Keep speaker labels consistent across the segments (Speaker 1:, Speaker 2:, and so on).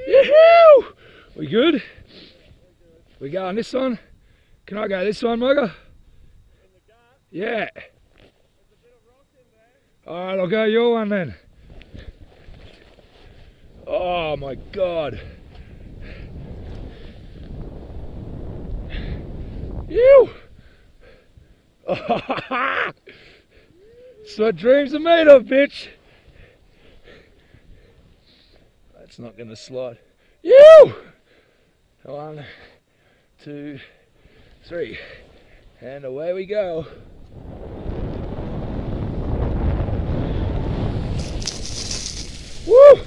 Speaker 1: Yoo-hoo! We good? We go on this one? Can I go this one, mugga? Yeah. Alright, I'll go your one then. Oh my God. Ew! It's what dreams are made of, bitch. That's not gonna slide. Ew! 1, 2, 3. And away we go. Woo!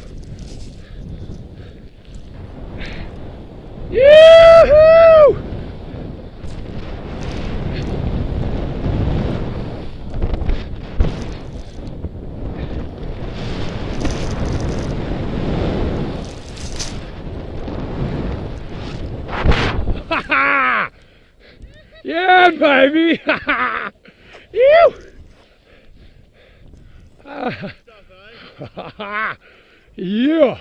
Speaker 1: Yoo-hoo! Yeah, baby! Ew! Yeah!